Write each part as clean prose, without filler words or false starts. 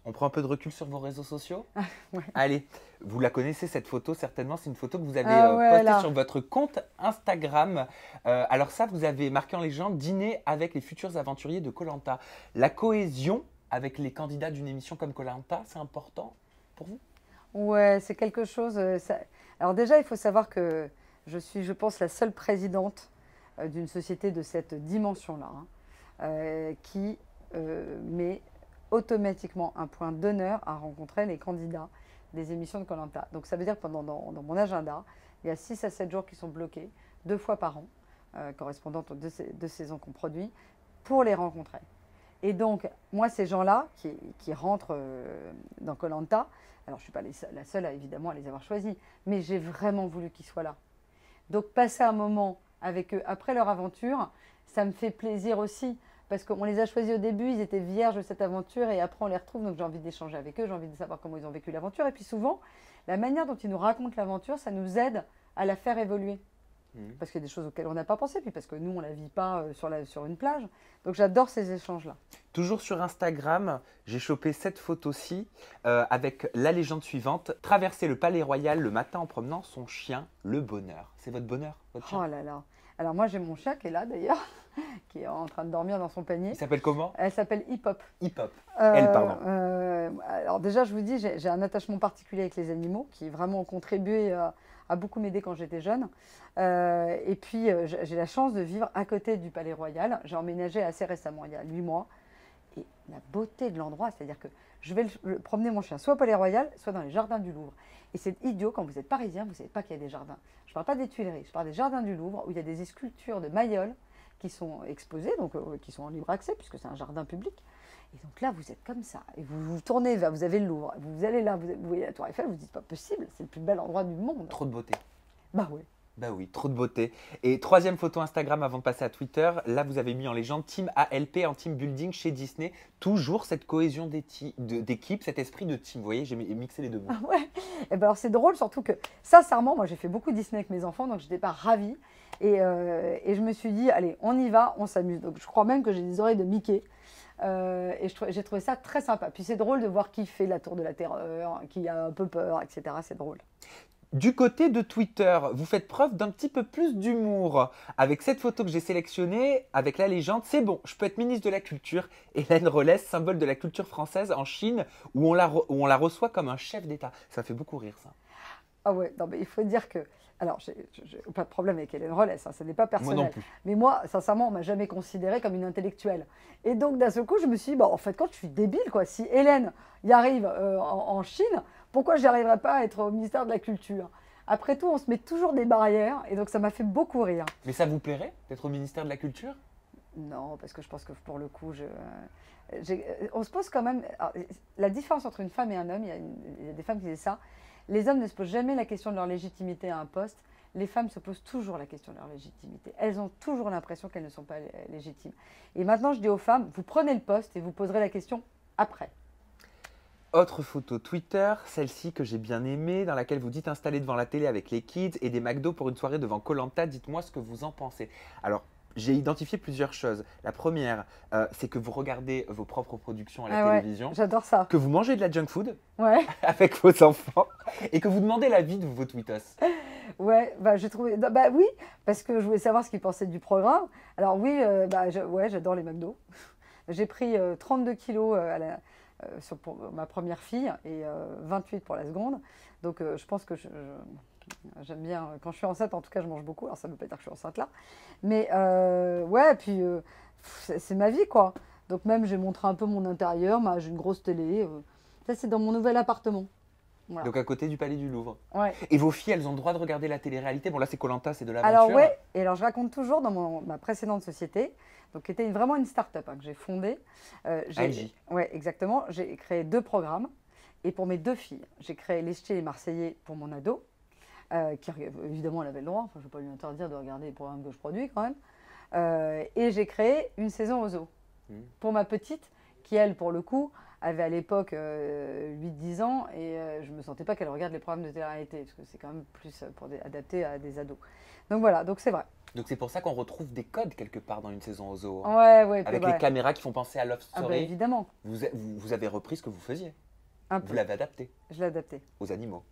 On prend un peu de recul sur vos réseaux sociaux? Ouais. Allez, vous la connaissez cette photo certainement, c'est une photo que vous avez Ah ouais, postée là. sur votre compte Instagram. Alors ça, vous avez marqué en légende dîner avec les futurs aventuriers de koh. La cohésion avec les candidats d'une émission comme koh, c'est important pour vous? Ouais, c'est quelque chose. Alors déjà, il faut savoir que je suis, je pense, la seule présidente d'une société de cette dimension-là, hein, qui met automatiquement un point d'honneur à rencontrer les candidats des émissions de koh. Donc ça veut dire que dans mon agenda, il y a 6 à 7 jours qui sont bloqués, 2 fois par an, correspondant aux deux saisons qu'on produit, pour les rencontrer. Et donc, moi, ces gens-là qui rentrent dans koh, alors je ne suis pas la seule évidemment à les avoir choisis, mais j'ai vraiment voulu qu'ils soient là. Donc, passer un moment avec eux après leur aventure, ça me fait plaisir aussi, parce qu'on les a choisis au début, ils étaient vierges de cette aventure, et après on les retrouve, donc j'ai envie d'échanger avec eux, j'ai envie de savoir comment ils ont vécu l'aventure, et puis souvent, la manière dont ils nous racontent l'aventure, ça nous aide à la faire évoluer. Mhm. Parce qu'il y a des choses auxquelles on n'a pas pensé, puis parce que nous, on ne la vit pas sur une plage. Donc j'adore ces échanges-là. Toujours sur Instagram, j'ai chopé cette photo-ci avec la légende suivante. Traverser le palais royal le matin en promenant son chien, le bonheur. C'est votre bonheur, votre chien? Oh là là. Alors moi, j'ai mon chat qui est là d'ailleurs, qui est en train de dormir dans son Il panier. s'appelle comment? Elle s'appelle Hip Hop. Hip Hop. Elle, pardon. Alors déjà, je vous dis, j'ai un attachement particulier avec les animaux qui vraiment ont contribué à beaucoup m'aider quand j'étais jeune. Et puis, j'ai la chance de vivre à côté du Palais Royal. J'ai emménagé assez récemment, il y a 8 mois. Et la beauté de l'endroit, c'est-à-dire que je vais promener mon chien soit au Palais Royal, soit dans les jardins du Louvre. Et c'est idiot, quand vous êtes parisien, vous ne savez pas qu'il y a des jardins. Je ne parle pas des Tuileries, je parle des jardins du Louvre où il y a des sculptures de Mayol qui sont exposées, donc qui sont en libre accès puisque c'est un jardin public. Et donc là, vous êtes comme ça, et vous vous tournez vers, vous avez le Louvre, vous allez là, vous voyez la Tour Eiffel, vous dites pas possible, c'est le plus bel endroit du monde. Trop de beauté. Bah oui. Bah oui, trop de beauté. Et troisième photo Instagram avant de passer à Twitter. Là, vous avez mis en légende Team ALP en team building chez Disney. Toujours cette cohésion d'équipe, cet esprit de team. Vous voyez, j'ai mixé les deux mots. Ah ouais. Et ben alors c'est drôle, surtout que sincèrement, moi j'ai fait beaucoup Disney avec mes enfants, donc j'étais pas ravie. Et je me suis dit, allez, on y va, on s'amuse. Donc je crois même que j'ai des oreilles de Mickey. Et j'ai trouvé ça très sympa. Puis c'est drôle de voir qui fait la tour de la terreur, qui a un peu peur, etc. C'est drôle. Du côté de Twitter, vous faites preuve d'un petit peu plus d'humour. Avec cette photo que j'ai sélectionnée, avec la légende, c'est bon, je peux être ministre de la Culture. Hélène Rollès, symbole de la culture française en Chine, où on la reçoit comme un chef d'État. Ça fait beaucoup rire, ça. Ah ouais, non mais il faut dire que... Alors, j'ai pas de problème avec Hélène Rollès, hein, ce n'est pas Moi non personnel. plus. Mais moi, sincèrement, on m'a jamais considérée comme une intellectuelle. Et donc, d'un seul coup, je me suis dit, bah, en fait, quand je suis débile, quoi, si Hélène y arrive en Chine, pourquoi je n'y arriverais pas à être au ministère de la Culture? Après tout, on se met toujours des barrières, et donc ça m'a fait beaucoup rire. Mais ça vous plairait d'être au ministère de la Culture? Non, parce que je pense que pour le coup, on se pose quand même... alors, la différence entre une femme et un homme, il y a des femmes qui disent ça, les hommes ne se posent jamais la question de leur légitimité à un poste, les femmes se posent toujours la question de leur légitimité. Elles ont toujours l'impression qu'elles ne sont pas légitimes. Et maintenant, je dis aux femmes, vous prenez le poste et vous poserez la question après. Autre photo Twitter, celle-ci que j'ai bien aimée, dans laquelle vous dites installé devant la télé avec les kids et des McDo pour une soirée devant koh. Dites-moi ce que vous en pensez. Alors, j'ai identifié plusieurs choses. La première, c'est que vous regardez vos propres productions à la Ah ouais, télévision, j'adore ça. que vous mangez de la junk food Ouais, avec vos enfants et que vous demandez l'avis de vos tweetos. ouais, bah, j'ai trouvé... Bah oui, parce que je voulais savoir ce qu'ils pensaient du programme. Alors oui, ouais, j'adore les McDo. J'ai pris 32 kilos pour ma première fille et 28 pour la seconde. Donc je pense que j'aime bien, quand je suis enceinte, en tout cas, je mange beaucoup. Alors ça ne veut pas dire que je suis enceinte là. Mais ouais, puis c'est ma vie, quoi. Donc même, j'ai montré un peu mon intérieur. J'ai une grosse télé. Ça, c'est dans mon nouvel appartement. Voilà. Donc à côté du Palais du Louvre. Ouais. Et vos filles, elles ont le droit de regarder la télé-réalité. Bon là, c'est koh, c'est de Alors l'aventure. ouais, et alors je raconte toujours dans ma précédente société, donc qui était vraiment une start-up que j'ai fondée. ALJ. Ouais, exactement. J'ai créé 2 programmes. Et pour mes 2 filles, j'ai créé Les Ch'tis et les Marseillais pour mon ado, qui évidemment elle avait le droit, enfin je ne vais pas lui interdire de regarder les programmes que je produis quand même. Et j'ai créé Une saison au zoo pour ma petite, qui elle, pour le coup, avait à l'époque 8-10 ans et je ne me sentais pas qu'elle regarde les programmes de télé-réalité, parce que c'est quand même plus adapté à des ados. Donc voilà, donc c'est vrai. Donc c'est pour ça qu'on retrouve des codes quelque part dans une saison au zoo, hein. Ouais, Avec ouais. les caméras qui font penser à Love Ah bah Story. évidemment, Vous avez repris ce que vous faisiez. un Vous peu. l'avez adapté Je l'ai adapté aux animaux.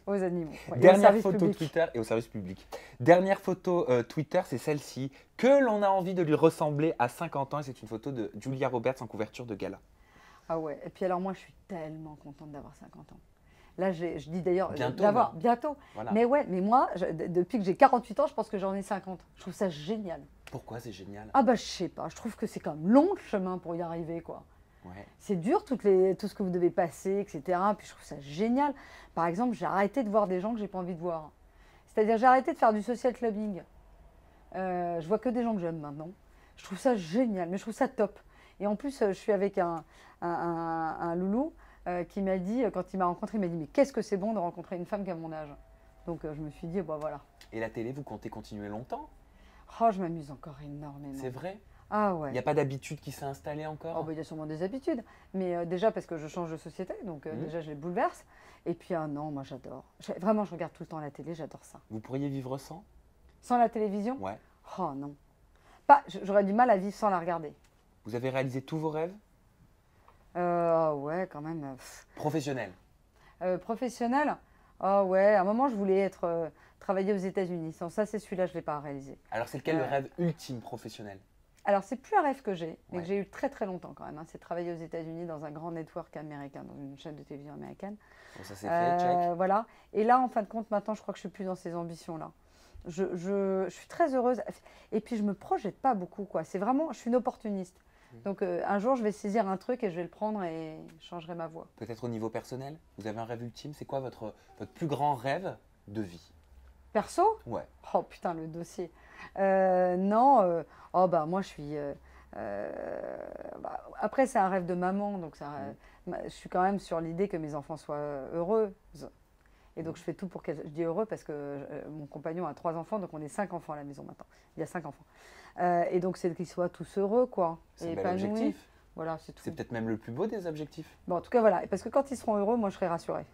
aux animaux. Ouais, et au Dernière service photo public. Twitter et au service public. Dernière photo Twitter, c'est celle-ci, que l'on a envie de lui ressembler à 50 ans. Et c'est une photo de Julia Roberts en couverture de gala. Ah ouais, et puis alors moi je suis tellement contente d'avoir 50 ans. Là je dis d'ailleurs Bientôt, d'avoir même. bientôt. Voilà. Mais ouais, mais moi depuis que j'ai 48 ans, je pense que j'en ai 50. Je trouve ça génial. Pourquoi c'est génial? Ah bah je sais pas, je trouve que c'est quand même long le chemin pour y arriver quoi. Ouais. C'est dur tout ce que vous devez passer, etc. Puis je trouve ça génial. Par exemple, j'ai arrêté de voir des gens que j'ai pas envie de voir. C'est-à-dire j'ai arrêté de faire du social clubbing. Je vois que des gens que j'aime maintenant. Je trouve ça génial, mais je trouve ça top. Et en plus, je suis avec un loulou qui m'a dit, quand il m'a rencontré, il m'a dit mais qu'est-ce que c'est bon de rencontrer une femme qui a mon âge. Donc je me suis dit, bah voilà. Et la télé, vous comptez continuer longtemps? Oh, je m'amuse encore énormément. C'est vrai? Ah Il ouais. n'y a pas d'habitude qui s'est installée encore? Oh, bah, il y a sûrement des habitudes, mais déjà parce que je change de société, donc déjà je les bouleverse. Et puis ah non, moi j'adore. Vraiment, je regarde tout le temps la télé, j'adore ça. Vous pourriez vivre sans? Sans la télévision? Ouais. Oh non. Pas, j'aurais du mal à vivre sans la regarder. Vous avez réalisé tous vos rêves? Ouais, quand même. Professionnels? Professionnel? Ah ouais, à un moment je voulais travailler aux États-Unis. Sans ça, c'est celui-là, je ne l'ai pas réalisé. Alors c'est lequel le rêve ultime professionnel? Alors, c'est plus un rêve que j'ai, mais Ouais. que j'ai eu très très longtemps quand même, hein. C'est de travailler aux États-Unis dans un grand network américain, dans une chaîne de télévision américaine. Bon, ça c'est fait, check. Voilà. Et là, en fin de compte, maintenant, je crois que je suis plus dans ces ambitions-là. Je suis très heureuse. Et puis, je me projette pas beaucoup, quoi. C'est vraiment, je suis une opportuniste. Donc, un jour, je vais saisir un truc et je vais le prendre et je changerai ma voie. Peut-être au niveau personnel? Vous avez un rêve ultime? C'est quoi votre plus grand rêve de vie? Perso? Ouais. Oh putain, le dossier. Non, oh bah moi je suis. Après, c'est un rêve de maman, donc je suis quand même sur l'idée que mes enfants soient heureuses. Et donc je fais tout pour qu'elles. Je dis heureux parce que mon compagnon a 3 enfants, donc on est 5 enfants à la maison maintenant. Il y a 5 enfants. Et donc c'est qu'ils soient tous heureux, quoi. C'est Et un bel épanouis. objectif. Voilà, c'est tout. C'est peut-être même le plus beau des objectifs. Bon, en tout cas, voilà. Parce que quand ils seront heureux, moi je serai rassurée.